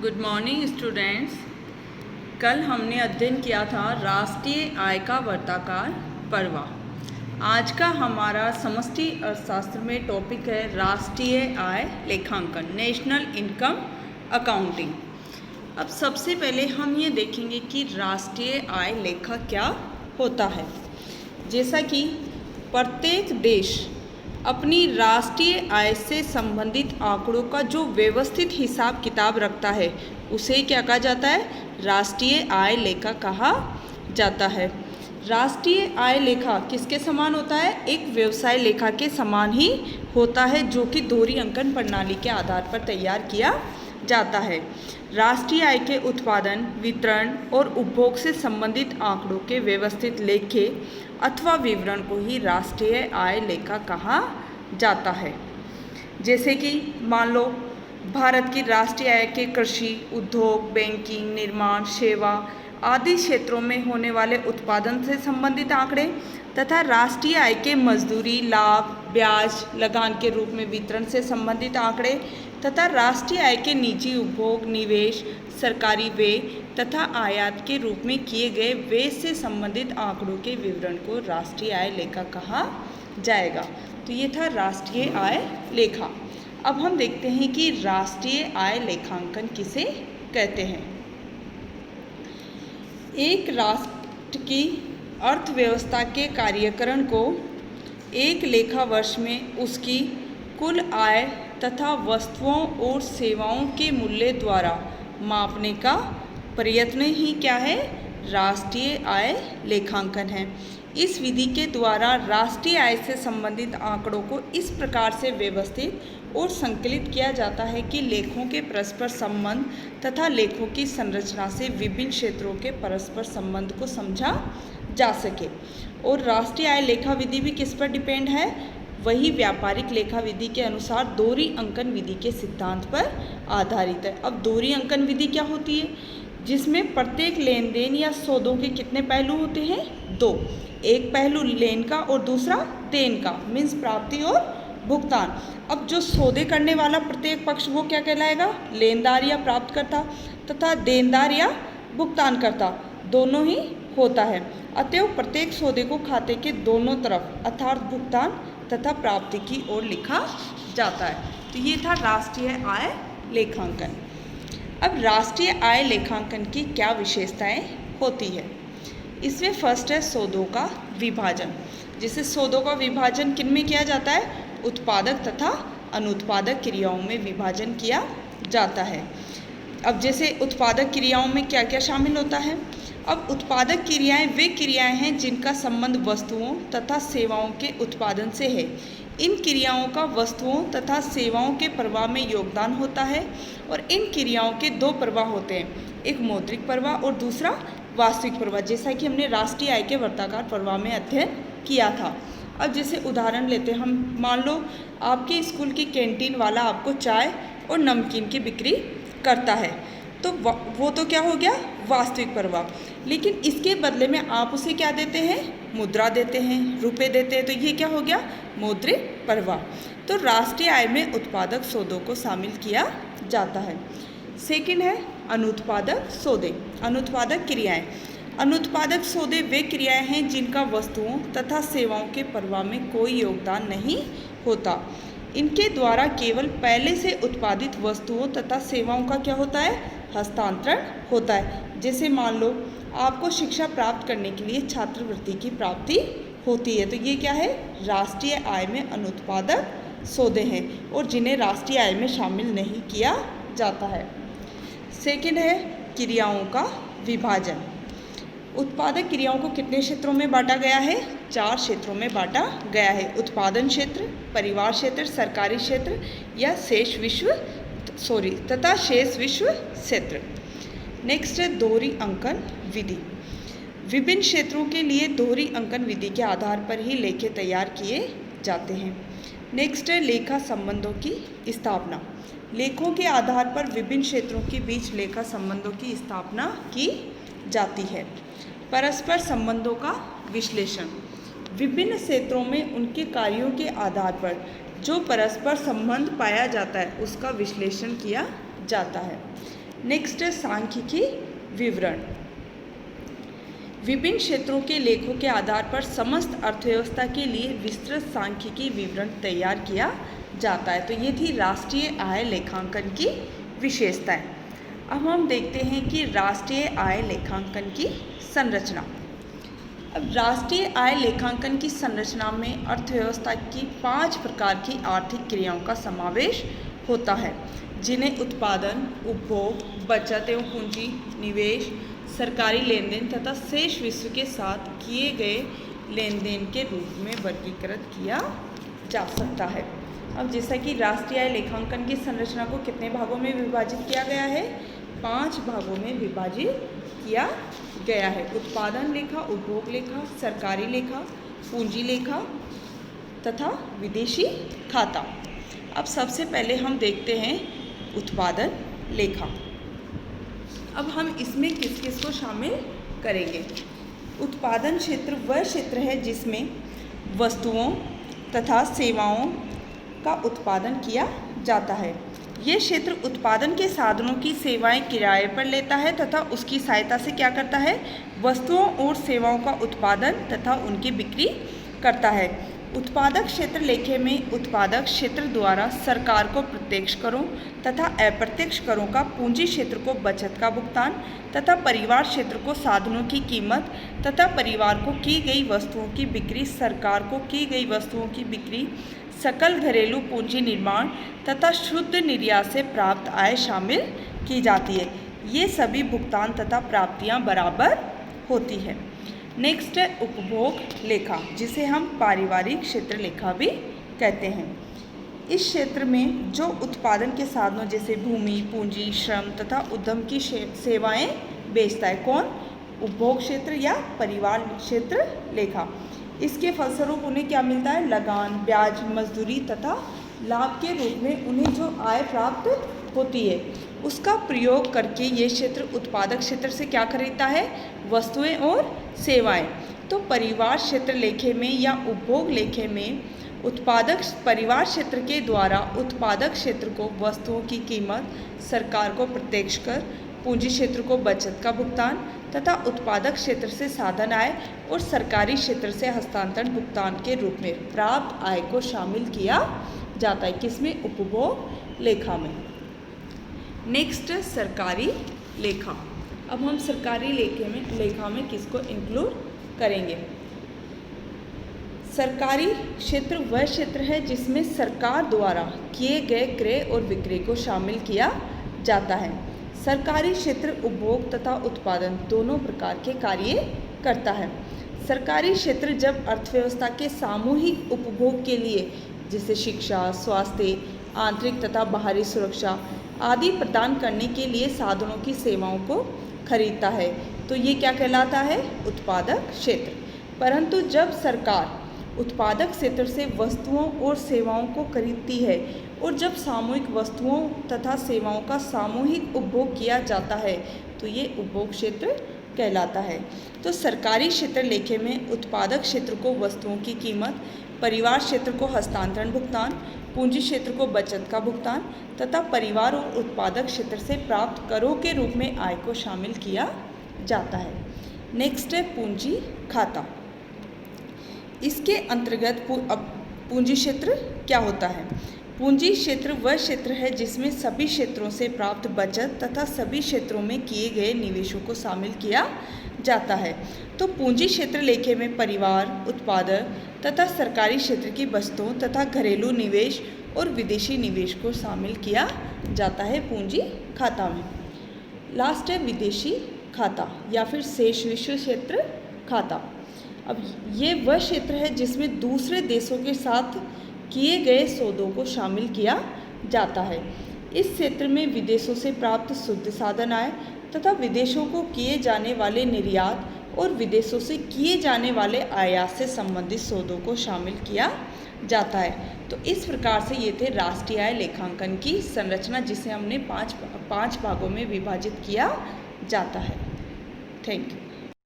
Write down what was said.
Good morning students. कल हमने अध्ययन किया था राष्ट्रीय आय का वर्ताकार प्रवाह। आज का हमारा समष्टि अर्थशास्त्र में टॉपिक है राष्ट्रीय आय लेखांकन, नेशनल इनकम अकाउंटिंग। अब सबसे पहले हम ये देखेंगे कि राष्ट्रीय आय लेखा क्या होता है। जैसा कि प्रत्येक देश अपनी राष्ट्रीय आय से संबंधित आंकड़ों का जो व्यवस्थित हिसाब किताब रखता है उसे क्या कहा जाता है, राष्ट्रीय आय लेखा कहा जाता है। राष्ट्रीय आय लेखा किसके समान होता है, एक व्यवसाय लेखा के समान ही होता है जो कि दोहरी अंकन प्रणाली के आधार पर तैयार किया जाता है। राष्ट्रीय आय के उत्पादन, वितरण और उपभोग से संबंधित आंकड़ों के व्यवस्थित लेखे अथवा विवरण को ही राष्ट्रीय आय लेखा कहा जाता है। जैसे कि मान लो भारत की राष्ट्रीय आय के कृषि, उद्योग, बैंकिंग, निर्माण, सेवा आदि क्षेत्रों में होने वाले उत्पादन से संबंधित आंकड़े तथा राष्ट्रीय आय के मजदूरी, लाभ, ब्याज, लगान के रूप में वितरण से संबंधित आंकड़े तथा राष्ट्रीय आय के निजी उपभोग, निवेश, सरकारी व्यय तथा आयात के रूप में किए गए व्यय से संबंधित आंकड़ों के विवरण को राष्ट्रीय आय लेखा कहा जाएगा। तो ये था राष्ट्रीय आय लेखा। अब हम देखते हैं कि राष्ट्रीय आय लेखांकन किसे कहते हैं। एक राष्ट्र की अर्थव्यवस्था के कार्यकरण को एक लेखा वर्ष में उसकी कुल आय तथा वस्तुओं और सेवाओं के मूल्य द्वारा मापने का प्रयत्न ही क्या है, राष्ट्रीय आय लेखांकन है। इस विधि के द्वारा राष्ट्रीय आय से संबंधित आंकड़ों को इस प्रकार से व्यवस्थित और संकलित किया जाता है कि लेखों के परस्पर संबंध तथा लेखों की संरचना से विभिन्न क्षेत्रों के परस्पर संबंध को समझा जा सके। और राष्ट्रीय आय लेखा विधि भी किस पर डिपेंड है, वही व्यापारिक लेखा विधि के अनुसार दोहरी अंकन विधि के सिद्धांत पर आधारित है। अब दोहरी अंकन विधि क्या होती है, जिसमें प्रत्येक लेन देन या सौदों के कितने पहलू होते हैं, दो। एक पहलू लेन का और दूसरा देन का, मीन्स प्राप्ति और भुगतान। अब जो सौदे करने वाला प्रत्येक पक्ष वो क्या कहलाएगा, लेनदार या प्राप्तकर्ता, तथा देनदार या भुगतानकर्ता दोनों ही होता है। अतएव प्रत्येक सौदे को खाते के दोनों तरफ अर्थात भुगतान तथा प्राप्ति की ओर लिखा जाता है। तो ये था राष्ट्रीय आय लेखांकन। अब राष्ट्रीय आय लेखांकन की क्या विशेषताएं होती है, इसमें फर्स्ट है सौदों का विभाजन। जैसे सौदों का विभाजन किन में किया जाता है, उत्पादक तथा अनुत्पादक क्रियाओं में विभाजन किया जाता है। अब जैसे उत्पादक क्रियाओं में क्या क्या शामिल होता है, अब उत्पादक क्रियाएं वे क्रियाएं हैं जिनका संबंध वस्तुओं तथा सेवाओं के उत्पादन से है। इन क्रियाओं का वस्तुओं तथा सेवाओं के प्रवाह में योगदान होता है और इन क्रियाओं के दो प्रवाह होते हैं, एक मौद्रिक प्रवाह और दूसरा वास्तविक प्रवाह, जैसा कि हमने राष्ट्रीय आय के वर्ताकार प्रवाह में अध्ययन किया था। अब जैसे उदाहरण लेते हैं हम, मान लो आपके स्कूल की कैंटीन वाला आपको चाय और नमकीन की बिक्री करता है, तो वो तो क्या हो गया, वास्तविक प्रवाह। लेकिन इसके बदले में आप उसे क्या देते हैं, मुद्रा देते हैं, रुपए देते हैं, तो ये क्या हो गया, मौद्रिक प्रवाह। तो राष्ट्रीय आय में उत्पादक सौदों को शामिल किया जाता है। सेकंड है अनुत्पादक सौदे, अनुत्पादक क्रियाएं। अनुत्पादक सौदे वे क्रियाएं हैं जिनका वस्तुओं तथा सेवाओं के प्रवाह में कोई योगदान नहीं होता। इनके द्वारा केवल पहले से उत्पादित वस्तुओं तथा सेवाओं का क्या होता है, हस्तांतरण होता है। जैसे मान लो आपको शिक्षा प्राप्त करने के लिए छात्रवृत्ति की प्राप्ति होती है, तो ये क्या है, राष्ट्रीय आय में अनुत्पादक सौदे हैं और जिन्हें राष्ट्रीय आय में शामिल नहीं किया जाता है। सेकंड है क्रियाओं का विभाजन। उत्पादक क्रियाओं को कितने क्षेत्रों में बांटा गया है, 4 क्षेत्रों में बांटा गया है, उत्पादन क्षेत्र, परिवार क्षेत्र, सरकारी क्षेत्र या शेष विश्व क्षेत्र। नेक्स्ट है दोहरी अंकन विधि। विभिन्न क्षेत्रों के लिए दोहरी अंकन विधि के आधार पर ही लेखे तैयार किए जाते हैं। नेक्स्ट है लेखा संबंधों की स्थापना। लेखों के आधार पर विभिन्न क्षेत्रों के बीच लेखा संबंधों की स्थापना की जाती है। परस्पर संबंधों का विश्लेषण। विभिन्न क्षेत्रों में उनके कार्यों के आधार पर जो परस्पर संबंध पाया जाता है उसका विश्लेषण किया जाता है। नेक्स्ट है सांख्यिकी विवरण। विभिन्न क्षेत्रों के लेखों के आधार पर समस्त अर्थव्यवस्था के लिए विस्तृत सांख्यिकी विवरण तैयार किया जाता है। तो ये थी राष्ट्रीय आय लेखांकन की विशेषताएं। अब हम देखते हैं कि राष्ट्रीय आय लेखांकन की संरचना। अब राष्ट्रीय आय लेखांकन की संरचना में अर्थव्यवस्था की 5 प्रकार की आर्थिक क्रियाओं का समावेश होता है, जिन्हें उत्पादन, उपभोग, बचत एवं पूंजी, निवेश, सरकारी लेन देन तथा शेष विश्व के साथ किए गए लेन देन के रूप में वर्गीकृत किया जा सकता है। अब जैसा कि राष्ट्रीय आय लेखांकन की संरचना को कितने भागों में विभाजित किया गया है? 5 भागों में विभाजित किया गया है। उत्पादन लेखा, उपभोग लेखा, सरकारी लेखा, पूंजी लेखा तथा विदेशी खाता। अब सबसे पहले हम देखते हैं उत्पादन लेखा। अब हम इसमें किस किस को शामिल करेंगे? उत्पादन क्षेत्र वह क्षेत्र है जिसमें वस्तुओं तथा सेवाओं का उत्पादन किया जाता है। ये क्षेत्र उत्पादन के साधनों की सेवाएं किराए पर लेता है तथा उसकी सहायता से क्या करता है? वस्तुओं और सेवाओं का उत्पादन तथा उनकी बिक्री करता है। उत्पादक क्षेत्र लेखे में उत्पादक क्षेत्र द्वारा सरकार को प्रत्यक्ष करों तथा अप्रत्यक्ष करों का, पूंजी क्षेत्र को बचत का भुगतान तथा परिवार क्षेत्र को साधनों की कीमत तथा परिवार को की गई वस्तुओं की बिक्री, सरकार को की गई वस्तुओं की बिक्री, सकल घरेलू पूंजी निर्माण तथा शुद्ध निर्यात से प्राप्त आय शामिल की जाती है। ये सभी भुगतान तथा प्राप्तियां बराबर होती है। नेक्स्ट है उपभोग लेखा, जिसे हम पारिवारिक क्षेत्र लेखा भी कहते हैं। इस क्षेत्र में जो उत्पादन के साधनों जैसे भूमि, पूंजी, श्रम तथा उद्यम की सेवाएं बेचता है, कौन? उपभोग क्षेत्र या परिवार क्षेत्र लेखा। इसके फलस्वरूप उन्हें क्या मिलता है? लगान, ब्याज, मजदूरी तथा लाभ के रूप में उन्हें जो आय प्राप्त होती है उसका प्रयोग करके ये क्षेत्र उत्पादक क्षेत्र से क्या खरीदता है? वस्तुएं और सेवाएं। तो परिवार क्षेत्र लेखे में या उपभोग लेखे में परिवार क्षेत्र के द्वारा उत्पादक क्षेत्र को वस्तुओं की कीमत, सरकार को प्रत्यक्ष कर, पूंजी क्षेत्र को बचत का भुगतान तथा उत्पादक क्षेत्र से साधन आय और सरकारी क्षेत्र से हस्तांतरण भुगतान के रूप में प्राप्त आय को शामिल किया जाता है। किसमें? उपभोग लेखा में। नेक्स्ट सरकारी लेखा। अब हम सरकारी लेखा में किसको इंक्लूड करेंगे? सरकारी क्षेत्र वह क्षेत्र है जिसमें सरकार द्वारा किए गए क्रय और विक्रय को शामिल किया जाता है। सरकारी क्षेत्र उपभोग तथा उत्पादन दोनों प्रकार के कार्य करता है। सरकारी क्षेत्र जब अर्थव्यवस्था के सामूहिक उपभोग के लिए जैसे शिक्षा, स्वास्थ्य, आंतरिक तथा बाहरी सुरक्षा आदि प्रदान करने के लिए साधनों की सेवाओं को खरीदता है, तो ये क्या कहलाता है? उत्पादक क्षेत्र। परंतु जब सरकार उत्पादक क्षेत्र से वस्तुओं और सेवाओं को खरीदती है और जब सामूहिक वस्तुओं तथा सेवाओं का सामूहिक उपभोग किया जाता है तो ये उपभोग क्षेत्र कहलाता है। तो सरकारी क्षेत्र लेखे में उत्पादक क्षेत्र को वस्तुओं की कीमत, परिवार क्षेत्र को हस्तांतरण भुगतान, पूंजी क्षेत्र को बचत का भुगतान तथा परिवार और उत्पादक क्षेत्र से प्राप्त करों के रूप में आय को शामिल किया जाता है। नेक्स्ट है पूंजी खाता। इसके अंतर्गत पूंजी क्षेत्र क्या होता है? पूंजी क्षेत्र वह क्षेत्र है जिसमें सभी क्षेत्रों से प्राप्त बचत तथा सभी क्षेत्रों में किए गए निवेशों को शामिल किया जाता है। तो पूंजी क्षेत्र लेखे में परिवार, उत्पादक तथा सरकारी क्षेत्र की वस्तुओं तथा घरेलू निवेश और विदेशी निवेश को शामिल किया जाता है पूंजी खाता में। लास्ट है विदेशी खाता या फिर शेष विश्व क्षेत्र खाता। अब ये वह क्षेत्र है जिसमें दूसरे देशों के साथ किए गए सौदों को शामिल किया जाता है। इस क्षेत्र में विदेशों से प्राप्त शुद्ध साधन आय तथा विदेशों को किए जाने वाले निर्यात और विदेशों से किए जाने वाले आयात से संबंधित सौदों को शामिल किया जाता है। तो इस प्रकार से ये थे राष्ट्रीय आय लेखांकन की संरचना, जिसे हमने पाँच भागों में विभाजित किया जाता है। Thank you.